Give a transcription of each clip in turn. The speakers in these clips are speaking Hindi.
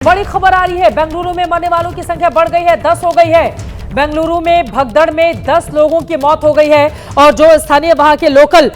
बड़ी खबर आ रही है, बेंगलुरु में मरने वालों की संख्या बढ़ गई है, 10 हो गई है। बेंगलुरु में भगदड़ में 10 लोगों की मौत हो गई है और जो स्थानीय वहां के लोकल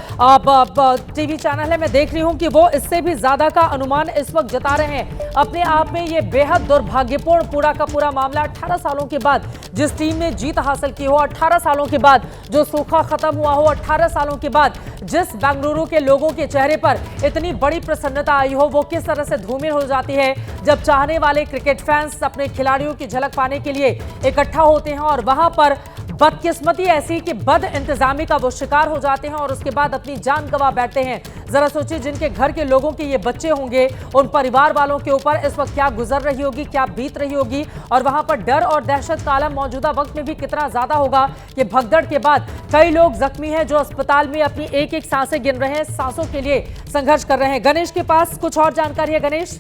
टीवी चैनल है, मैं देख रही हूं कि वो इससे भी ज्यादा का अनुमान इस वक्त जता रहे हैं। अपने आप में ये बेहद दुर्भाग्यपूर्ण पूरा का पूरा मामला, 18 सालों के बाद जिस टीम ने जीत हासिल की हो, 18 सालों के बाद जो सूखा खत्म हुआ हो, 18 सालों के बाद जिस बेंगलुरु के लोगों के चेहरे पर इतनी बड़ी प्रसन्नता आई हो, वो किस तरह से धूमिल हो जाती है जब चाहने वाले क्रिकेट फैंस अपने खिलाड़ियों की झलक पाने के लिए इकट्ठा होते हैं और वहां पर बदकिस्मती ऐसी कि बद इंतजामी का वो शिकार हो जाते हैं और उसके बाद अपनी जान गंवा बैठते हैं। जरा सोचिए, जिनके घर के लोगों के ये बच्चे होंगे, उन परिवार वालों के ऊपर इस वक्त क्या गुजर रही होगी, क्या बीत रही होगी और वहां पर डर और दहशत का आलम मौजूदा वक्त में भी कितना ज्यादा होगा कि भगदड़ के बाद कई लोग जख्मी हैं जो अस्पताल में अपनी एक एक सांसें गिन रहे हैं, सांसों के लिए संघर्ष कर रहे हैं। गणेश के पास कुछ और जानकारी है। गणेश,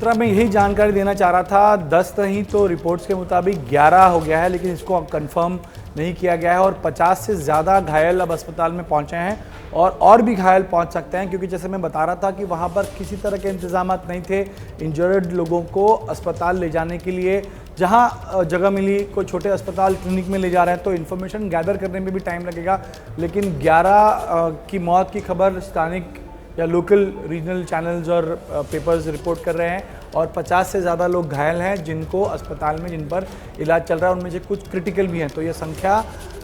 मैं यही जानकारी देना चाह रहा था, 10 नहीं तो रिपोर्ट्स के मुताबिक 11 हो गया है, लेकिन इसको कंफर्म नहीं किया गया है और 50 से ज़्यादा घायल अब अस्पताल में पहुंचे हैं और भी घायल पहुंच सकते हैं, क्योंकि जैसे मैं बता रहा था कि वहां पर किसी तरह के इंतजाम नहीं थे इंजर्ड लोगों को अस्पताल ले जाने के लिए। जहां जगह मिली, कोई छोटे अस्पताल क्लिनिक में ले जा रहे हैं तो इन्फॉर्मेशन गैदर करने में भी टाइम लगेगा, लेकिन 11 की मौत की खबर स्थानिक या लोकल रीजनल चैनल्स और पेपर्स रिपोर्ट कर रहे हैं और 50 से ज़्यादा लोग घायल हैं जिनको अस्पताल में, जिन पर इलाज चल रहा है, उनमें से कुछ क्रिटिकल भी हैं। तो ये संख्या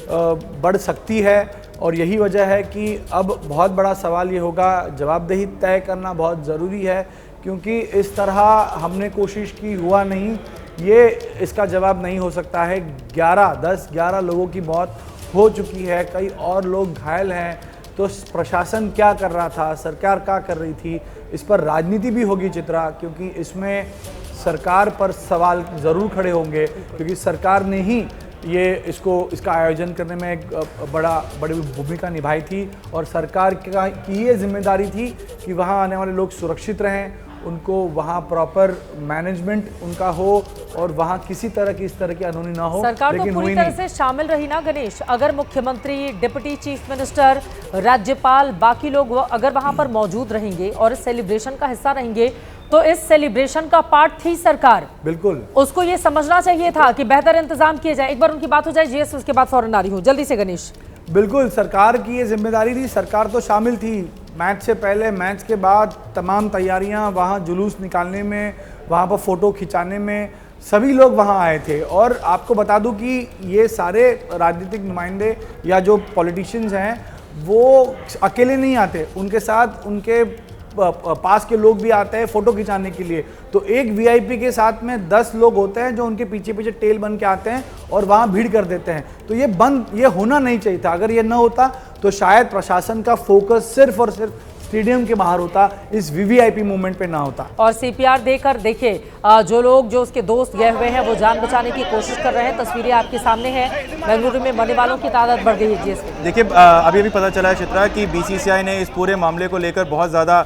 बढ़ सकती है और यही वजह है कि अब बहुत बड़ा सवाल ये होगा, जवाबदेही तय करना बहुत ज़रूरी है, क्योंकि इस तरह हमने कोशिश की, हुआ नहीं, ये इसका जवाब नहीं हो सकता है। 11 लोगों की मौत हो चुकी है, कई और लोग घायल हैं, तो प्रशासन क्या कर रहा था, सरकार क्या कर रही थी, इस पर राजनीति भी होगी चित्रा, क्योंकि इसमें सरकार पर सवाल ज़रूर खड़े होंगे, क्योंकि सरकार ने ही इसका आयोजन करने में एक बड़ी भूमिका निभाई थी और सरकार की ये जिम्मेदारी थी कि वहाँ आने वाले लोग सुरक्षित रहें, उनको वहाँ प्रॉपर मैनेजमेंट उनका हो और वहाँ किसी तरह की इस तरह की अनहोनी ना हो। सरकार तो पूरी तरह से शामिल रही ना गणेश। अगर मुख्यमंत्री, डिप्टी चीफ मिनिस्टर, राज्यपाल, बाकी लोग अगर वहाँ पर मौजूद रहेंगे और इस सेलिब्रेशन का हिस्सा रहेंगे तो इस सेलिब्रेशन का पार्ट थी सरकार। बिल्कुल, उसको ये समझना चाहिए था कि बेहतर इंतजाम किए जाए। एक बार उनकी बात हो जाए जीएस, उसके बाद फौरन आ रही हूँ जल्दी से। गणेश, बिल्कुल सरकार की ये जिम्मेदारी थी, सरकार तो शामिल थी, मैच से पहले, मैच के बाद तमाम तैयारियां, वहाँ जुलूस निकालने में, वहाँ पर फ़ोटो खिंचाने में सभी लोग वहाँ आए थे। और आपको बता दूं कि ये सारे राजनीतिक नुमाइंदे या जो पॉलिटिशियंस हैं वो अकेले नहीं आते, उनके साथ उनके पास के लोग भी आते हैं फ़ोटो खिंचाने के लिए। तो एक वीआईपी के साथ में 10 लोग होते हैं जो उनके पीछे पीछे टेल बन के आते हैं और वहाँ भीड़ कर देते हैं। तो ये होना नहीं चाहिए था। अगर ये ना होता तो शायद प्रशासन का फोकस सिर्फ और सिर्फ स्टेडियम के बाहर होता, इस वीवीआईपी मूवमेंट पे ना होता। और सीपीआर देकर देखिए, जो लोग, जो उसके दोस्त गए हुए हैं, वो जान बचाने की कोशिश कर रहे हैं। तस्वीरें आपके सामने हैं, बेंगलुरु में मरने वालों की तादाद बढ़ गई है। देखिए, अभी पता चला है चित्रा कि बीसीसीआई ने इस पूरे मामले को लेकर बहुत ज़्यादा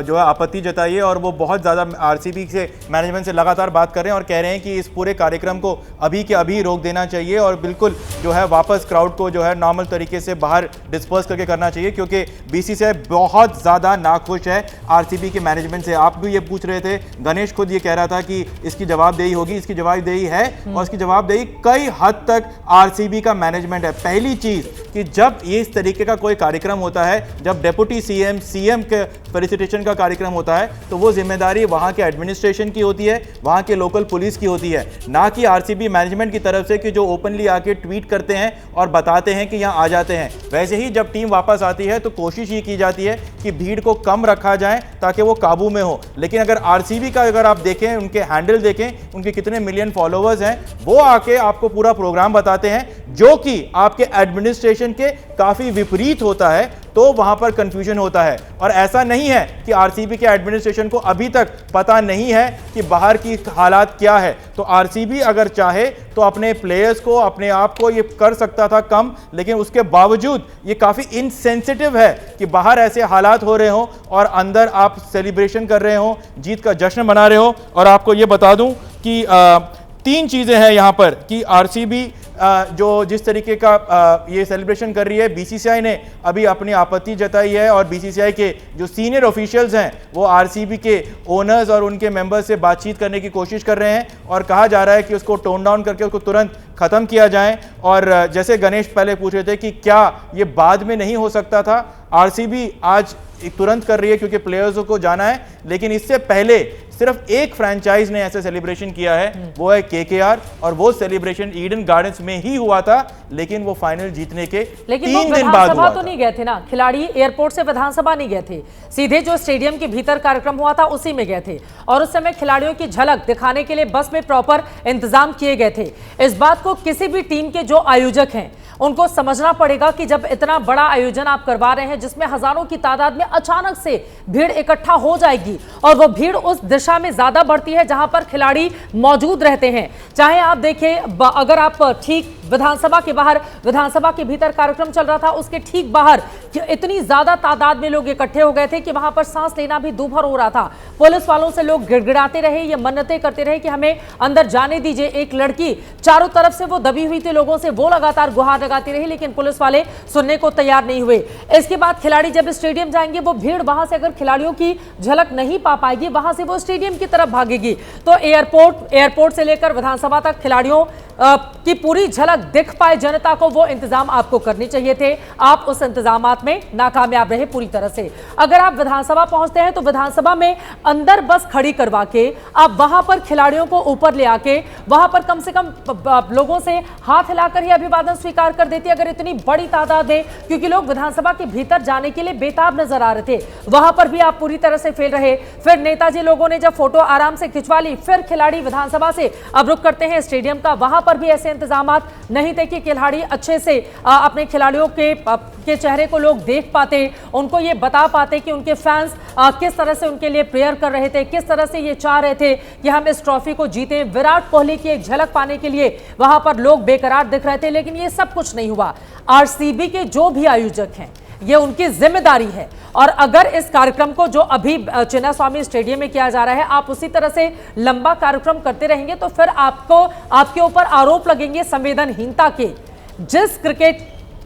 जो है आपत्ति जताई है और वो बहुत ज़्यादा आरसीबी से मैनेजमेंट से लगातार बात कर रहे हैं और कह रहे हैं कि इस पूरे कार्यक्रम को अभी के अभी रोक देना चाहिए और बिल्कुल जो है वापस क्राउड को जो है नॉर्मल तरीके से बाहर डिस्पर्स करके करना चाहिए, क्योंकि बीसीसीआई बहुत ज़्यादा नाखुश है आरसीबी के मैनेजमेंट से। आप भी ये पूछ रहे थे, गणेश खुद ये कह रहा था कि इसकी जवाबदेही होगी, इसकी जवाबदेही है और इसकी जवाबदेही कई हद तक आरसीबी का मैनेजमेंट है। पहली चीज कि जब ये इस तरीके का कोई कार्यक्रम होता है, जब डेप्यूटी सीएम के फेलिसिटेशन का कार्यक्रम होता है, तो वो जिम्मेदारी वहां के एडमिनिस्ट्रेशन की होती है, वहां के लोकल पुलिस की होती है, ना कि आरसीबी मैनेजमेंट की तरफ से कि जो ओपनली आके ट्वीट करते हैं और बताते हैं कि यहाँ आ जाते हैं। वैसे ही जब टीम वापस आती है तो कोशिश ये की जाती है कि भीड़ को कम रखा जाए ताकि वो काबू में हो। लेकिन अगर आरसीबी का अगर आप देखें, उनके हैंडल देखें, उनके कितने मिलियन फॉलोअर्स हैं, वो आके आपको पूरा प्रोग्राम बताते हैं जो कि आपके एडमिनिस्ट्रेशन के काफी विपरीत होता है, तो वहां पर कंफ्यूजन होता है। और ऐसा नहीं है कि आरसीबी के एडमिनिस्ट्रेशन को अभी तक पता नहीं है कि बाहर की हालात क्या है। तो आरसीबी अगर चाहे तो अपने प्लेयर्स को, अपने आप को ये कर सकता था कम, लेकिन उसके बावजूद ये काफी इनसेंसिटिव है कि बाहर ऐसे हालात हो रहे हो और अंदर आप सेलिब्रेशन कर रहे हो, जीत का जश्न मना रहे हो। और आपको ये बता दूं कि तीन चीजें हैं यहां पर कि आरसीबी जो जिस तरीके का ये सेलिब्रेशन कर रही है, बीसीसीआई ने अभी अपनी आपत्ति जताई है और बीसीसीआई के जो सीनियर ऑफिशियल्स हैं वो आरसीबी के ओनर्स और उनके मेंबर्स से बातचीत करने की कोशिश कर रहे हैं और कहा जा रहा है कि उसको टोन डाउन करके उसको तुरंत खत्म किया जाए। और जैसे गणेश पहले पूछ रहे थे कि क्या ये बाद में नहीं हो सकता था, आरसीबी आज तुरंत कर रही है क्योंकि प्लेयर्स को जाना है, लेकिन इससे पहले सिर्फ एक फ्रैंचाइज ने ऐसे सेलिब्रेशन किया है, वो है केकेआर, और वो सेलिब्रेशन ईडन गार्डन्स में ही हुआ था, लेकिन वो फाइनल जीतने के 3 दिन बाद हुआ तो नहीं गए थे ना, खिलाड़ी एयरपोर्ट से विधानसभा नहीं गए थे, सीधे जो स्टेडियम के भीतर कार्यक्रम हुआ था उसी में गए थे और उस समय खिलाड़ियों की झलक दिखाने के लिए बस में प्रॉपर इंतजाम किए गए थे। इस बात को किसी भी टीम के जो आयोजक हैं उनको समझना पड़ेगा कि जब इतना बड़ा आयोजन आप करवा रहे हैं जिसमें हजारों की तादाद में अचानक से भीड़ इकट्ठा हो जाएगी और वो भीड़ उस दिशा में ज्यादा बढ़ती है जहां पर खिलाड़ी मौजूद रहते हैं। चाहे आप देखें, अगर आप ठीक विधानसभा के बाहर, विधानसभा के भीतर कार्यक्रम चल रहा था, उसके ठीक बाहर इतनी ज्यादा तादाद में लोग इकट्ठे हो गए थे कि वहां पर सांस लेना भी दूभर हो रहा था। पुलिस वालों से लोग गिड़गिड़ाते रहे, ये मन्नतें करते रहे कि हमें अंदर जाने दीजिए। एक लड़की चारों तरफ से वो दबी हुई थी लोगों से, वो लगातार गुहार लगाती रही, लेकिन पुलिस वाले सुनने को तैयार नहीं हुए। इसके बाद खिलाड़ी जब स्टेडियम जाएंगे, वो भीड़ वहां से अगर खिलाड़ियों की झलक नहीं पा पाएगी, वहां से वो स्टेडियम की तरफ भागेगी। तो एयरपोर्ट से लेकर विधानसभा तक खिलाड़ियों की पूरी झलक दिख पाए जनता को, वो इंतजाम आपको करने चाहिए थे। आप उस इंतजामात में नाकामयाब रहे पूरी तरह से। अगर आप विधानसभा पहुंचते हैं तो विधानसभा में अंदर बस खड़ी करवा के आप वहां पर खिलाड़ियों को ऊपर ले आके वहां पर कम से कम लोगों से हाथ हिलाकर ही अभिवादन स्वीकार कर देती अगर इतनी बड़ी तादाद है, क्योंकि लोग विधानसभा के भीतर जाने के लिए बेताब नजर आ रहे थे। वहां पर भी आप पूरी तरह से फेल रहे। फिर नेताजी लोगों ने जब फोटो आराम से खिंचवा ली, फिर खिलाड़ी विधानसभा से अब रुख करते हैं स्टेडियम का, वहां पर भी ऐसे इंतजामात नहीं थे कि खिलाड़ी अच्छे से अपने खिलाड़ियों के चेहरे को लोग देख पाते, उनको ये बता पाते कि उनके फैंस किस तरह से उनके लिए प्रेयर कर रहे थे, किस तरह से ये चाह रहे थे कि हम इस ट्रॉफी को जीतें। विराट कोहली की एक झलक पाने के लिए वहां पर लोग बेकरार दिख रहे थे, लेकिन ये सब कुछ नहीं हुआ। आरसीबी के जो भी आयोजक हैं, ये उनकी जिम्मेदारी है और अगर इस कार्यक्रम को जो अभी चिन्नास्वामी स्टेडियम में किया जा रहा है, आप उसी तरह से लंबा कार्यक्रम करते रहेंगे तो फिर आपके ऊपर आरोप लगेंगे संवेदनहीनता के। जिस क्रिकेट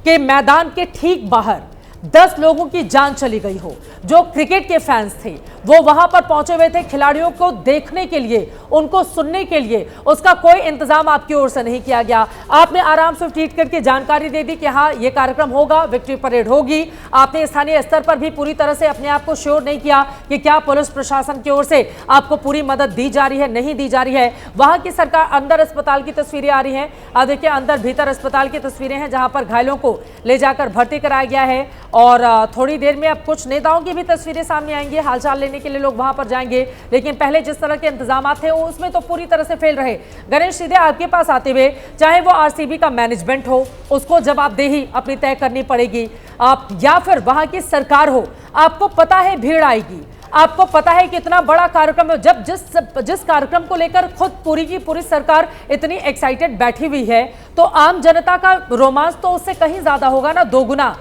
के मैदान के ठीक बाहर 10 लोगों की जान चली गई हो, जो क्रिकेट के फैंस थे वो वहां पर पहुंचे हुए थे खिलाड़ियों को देखने के लिए, उनको सुनने के लिए, उसका कोई इंतजाम आपकी ओर से नहीं किया गया। आपने आराम से ट्वीट करके जानकारी दे दी कि हाँ ये कार्यक्रम होगा, विक्ट्री परेड होगी। आपने स्थानीय स्तर पर भी पूरी तरह से अपने आप को श्योर नहीं किया कि क्या पुलिस प्रशासन की ओर से आपको पूरी मदद दी जा रही है, नहीं दी जा रही है। वहां की सरकार, अंदर अस्पताल की तस्वीरें आ रही हैं, देखिए अंदर भीतर अस्पताल की तस्वीरें हैं जहां पर घायलों को ले जाकर भर्ती कराया गया है और थोड़ी देर में अब कुछ नेताओं की भी तस्वीरें सामने आएंगी, हालचाल लेने के लिए लोग वहां पर जाएंगे। लेकिन पहले जिस तरह के इंतजाम थे उसमें तो पूरी तरह से फेल रहे। गणेश, सीधे आपके पास आते हुए, चाहे वो आरसीबी का मैनेजमेंट हो, उसको जवाबदेही अपनी तय करनी पड़ेगी, आप या फिर वहां की सरकार हो, आपको पता है भीड़ आएगी, आपको पता है कि इतना बड़ा कार्यक्रम है, जब जिस कार्यक्रम को लेकर खुद पूरी की पूरी सरकार इतनी एक्साइटेड बैठी हुई है, तो आम जनता का रोमांच तो उससे कहीं ज्यादा होगा ना, 2 गुना।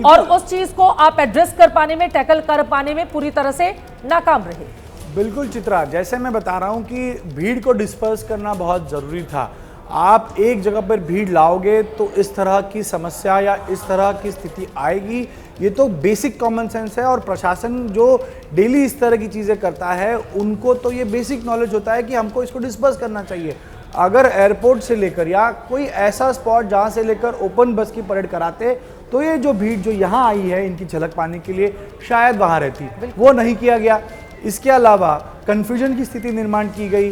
और उस चीज को आप एड्रेस कर पाने में, टैकल कर पाने में पूरी तरह से नाकाम रहे। बिल्कुल चित्रा, जैसे मैं बता रहा हूं कि भीड़ को डिस्पर्स करना बहुत ज़रूरी था। आप एक जगह पर भीड़ लाओगे तो इस तरह की समस्या या इस तरह की स्थिति आएगी, ये तो बेसिक कॉमन सेंस है। और प्रशासन जो डेली इस तरह की चीज़ें करता है, उनको तो ये बेसिक नॉलेज होता है कि हमको इसको डिस्पर्स करना चाहिए। अगर एयरपोर्ट से लेकर या कोई ऐसा स्पॉट जहाँ से लेकर ओपन बस की परेड कराते, तो ये जो भीड़ जो यहाँ आई है इनकी झलक पाने के लिए शायद वहाँ रहती, वो नहीं किया गया। इसके अलावा कन्फ्यूजन की स्थिति निर्माण की गई,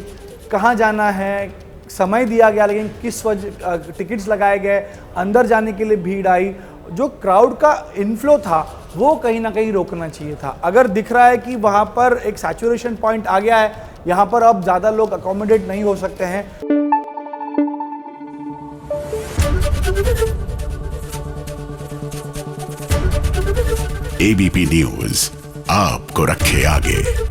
कहाँ जाना है, समय दिया गया लेकिन किस वजह, टिकट्स लगाए गए, अंदर जाने के लिए भीड़ आई। जो क्राउड का इनफ्लो था वो कहीं ना कहीं रोकना चाहिए था। अगर दिख रहा है कि वहाँ पर एक सैचुरेशन पॉइंट आ गया है, यहाँ पर अब ज़्यादा लोग अकोमोडेट नहीं हो सकते हैं। एबीपी न्यूज आपको रखे आगे।